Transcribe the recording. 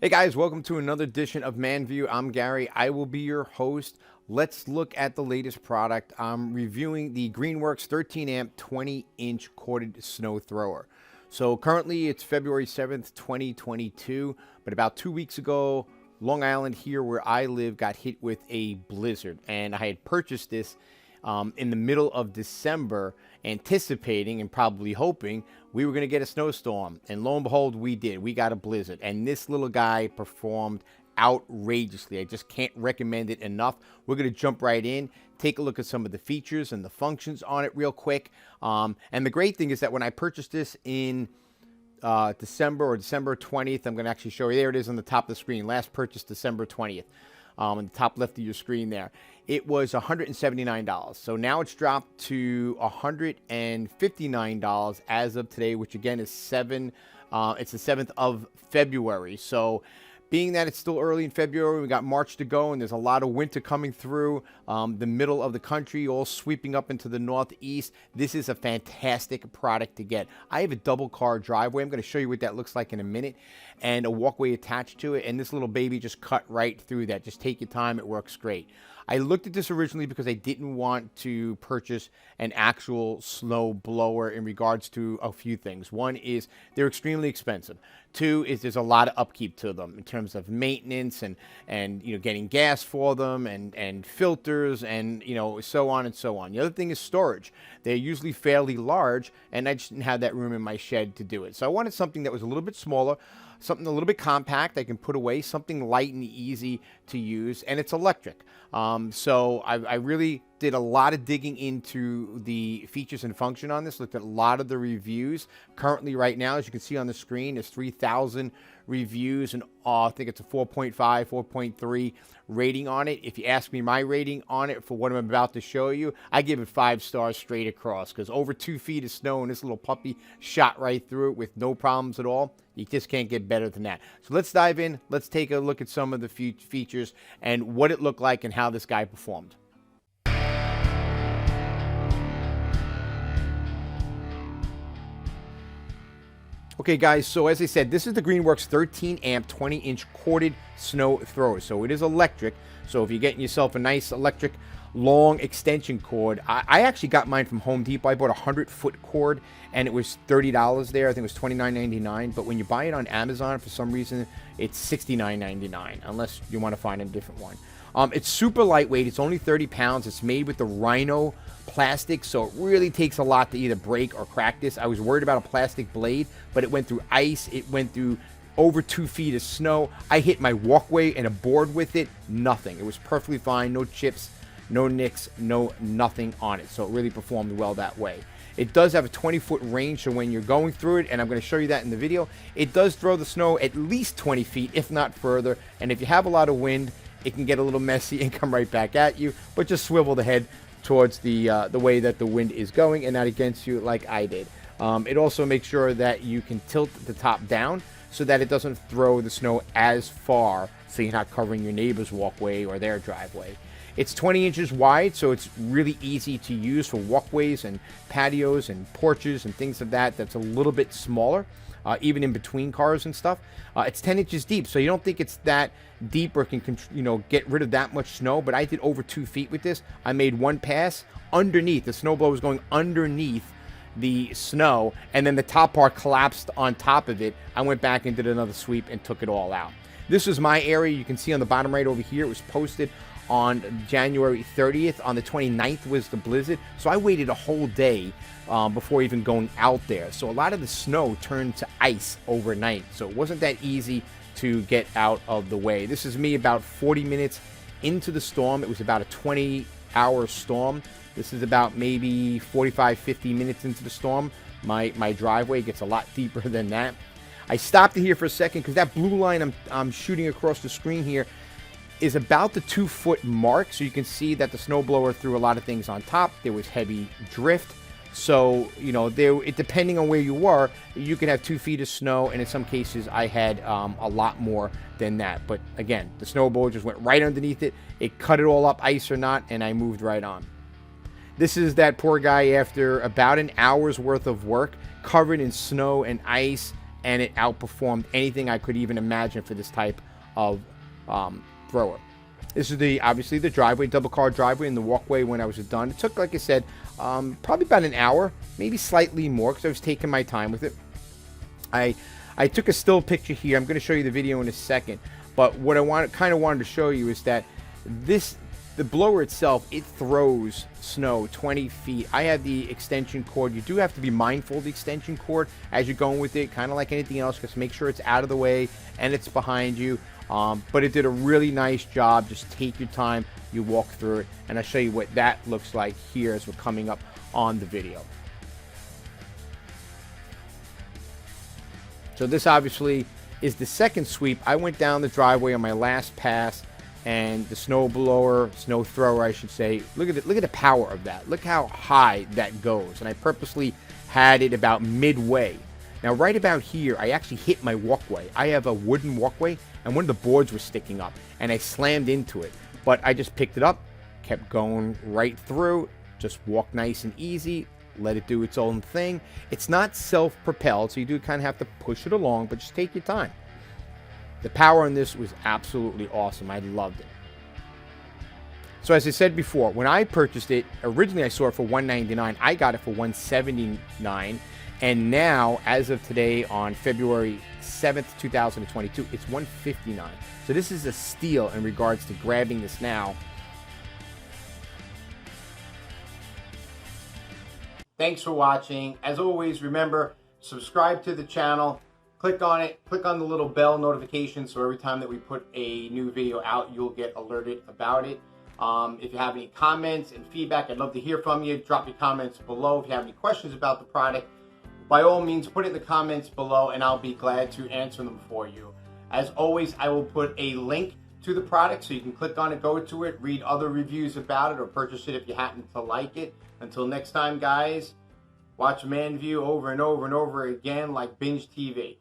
Hey guys, welcome to another edition of ManView. I'm Gary. I will be your host. Let's look at the latest product. I'm reviewing the Greenworks 13 amp 20-inch corded snow thrower. So currently it's February 7th, 2022, but about 2 weeks ago, Long Island here where I live got hit with a blizzard, and I had purchased this in the middle of December, anticipating and probably hoping we were going to get a snowstorm. And lo and behold, we did. We got a blizzard. And this little guy performed outrageously. I just can't recommend it enough. We're going to jump right in, take a look at some of the features and the functions on it real quick. And the great thing is that when I purchased this in December 20th, I'm going to actually show you. There it is on the top of the screen. Last purchase December 20th. On the top left of your screen there. It was $179. So now it's dropped to $159 as of today, which again is it's the 7th of February. So being that it's still early in February, we got March to go, and there's a lot of winter coming through the middle of the country, all sweeping up into the northeast. This is a fantastic product to get. I have a double car driveway. I'm going to show you what that looks like in a minute, and a walkway attached to it, and this little baby just cut right through that. Just take your time. It works great. I looked at this originally because I didn't want to purchase an actual snow blower in regards to a few things. One is they're extremely expensive. Two is there's a lot of upkeep to them in terms of maintenance and getting gas for them and filters and so on and so on. The other thing is storage. They're usually fairly large, and I just didn't have that room in my shed to do it. So I wanted something that was a little bit smaller, something a little bit compact I can put away, something light and easy to use, and it's electric. So I really did a lot of digging into the features and function on this, looked at a lot of the reviews. Currently right now, as you can see on the screen, there's 3,000 reviews, and I think it's a 4.5, 4.3 rating on it. If you ask me my rating on it for what I'm about to show you, I give it 5 stars straight across, because over 2 feet of snow and this little puppy shot right through it with no problems at all. You just can't get better than that. So let's dive in. Let's take a look at some of the features and what it looked like and how this guy performed. Okay, guys, so as I said, this is the Greenworks 13 amp 20-inch corded snow thrower. So it is electric. So if you're getting yourself a nice electric long extension cord, I actually got mine from Home Depot. I bought a 100-foot cord, and it was $30 there. I think it was $29.99. But when you buy it on Amazon, for some reason, it's $69.99, unless you want to find a different one. It's super lightweight. It's only 30 pounds. It's made with the Rhino plastic, so it really takes a lot to either break or crack this. I was worried about a plastic blade, but it went through ice. It went through over 2 feet of snow. I hit my walkway and a board with it. Nothing. It was perfectly fine. No chips, no nicks, nothing on it. So it really performed well that way. It does have a 20-foot range, so when you're going through it, and I'm going to show you that in the video, it does throw the snow at least 20 feet, if not further. And if you have a lot of wind, it can get a little messy and come right back at you, but just swivel the head towards the way that the wind is going and not against you like I did. It also makes sure that you can tilt the top down so that it doesn't throw the snow as far, so you're not covering your neighbor's walkway or their driveway. It's 20 inches wide, so it's really easy to use for walkways and patios and porches and things of that. That's a little bit smaller, even in between cars and stuff. It's 10 inches deep, so you don't think it's that deep or can get rid of that much snow, but I did over 2 feet with this. I made one pass underneath. The snowblower was going underneath the snow, and then the top part collapsed on top of it. I went back and did another sweep and took it all out. This was my area. You can see on the bottom right over here, it was posted on January 30th. On the 29th was the blizzard, so I waited a whole day before even going out there. So a lot of the snow turned to ice overnight, so it wasn't that easy to get out of the way. This is me about 40 minutes into the storm. It was about a 20-hour storm. This is about maybe 45, 50 minutes into the storm. My driveway gets a lot deeper than that. I stopped it here for a second because that blue line I'm shooting across the screen here is about the 2-foot mark, so you can see that the snowblower threw a lot of things on top. There was heavy drift, so depending on where you were, you could have 2 feet of snow, and in some cases I had a lot more than that. But again, the snowblower just went right underneath it. It cut it all up, ice or not, and I moved right on. This is that poor guy after about an hour's worth of work, covered in snow and ice, and it outperformed anything I could even imagine for this type of thrower. This is obviously the driveway, double car driveway, and the walkway when I was done. It took, like I said, probably about an hour, maybe slightly more, because I was taking my time with it. I took a still picture here. I'm going to show you the video in a second. But what I kind of wanted to show you is that the blower itself, it throws snow 20 feet. I have the extension cord. You do have to be mindful of the extension cord as you're going with it, kind of like anything else. Just make sure it's out of the way and it's behind you. But it did a really nice job. Just take your time. You walk through it. And I'll show you what that looks like here as we're coming up on the video. So this obviously is the second sweep. I went down the driveway on my last pass, and the snow thrower, I should say. Look at the power of that. Look how high that goes. And I purposely had it about midway. Now, right about here, I actually hit my walkway. I have a wooden walkway, and one of the boards was sticking up, and I slammed into it. But I just picked it up, kept going right through, just walked nice and easy. Let it do its own thing. It's not self-propelled, so you do kind of have to push it along, but just take your time. The power on this was absolutely awesome. I loved it. So as I said before, when I purchased it, originally I saw it for $199. I got it for $179. And now, as of today, on February 7th, 2022, it's $159. So this is a steal in regards to grabbing this now. Thanks for watching. As always, remember, subscribe to the channel. Click on it. Click on the little bell notification so every time that we put a new video out, you'll get alerted about it. If you have any comments and feedback, I'd love to hear from you. Drop your comments below. If you have any questions about the product, by all means, put it in the comments below, and I'll be glad to answer them for you. As always, I will put a link to the product so you can click on it, go to it, read other reviews about it, or purchase it if you happen to like it. Until next time, guys, watch ManView over and over and over again like binge TV.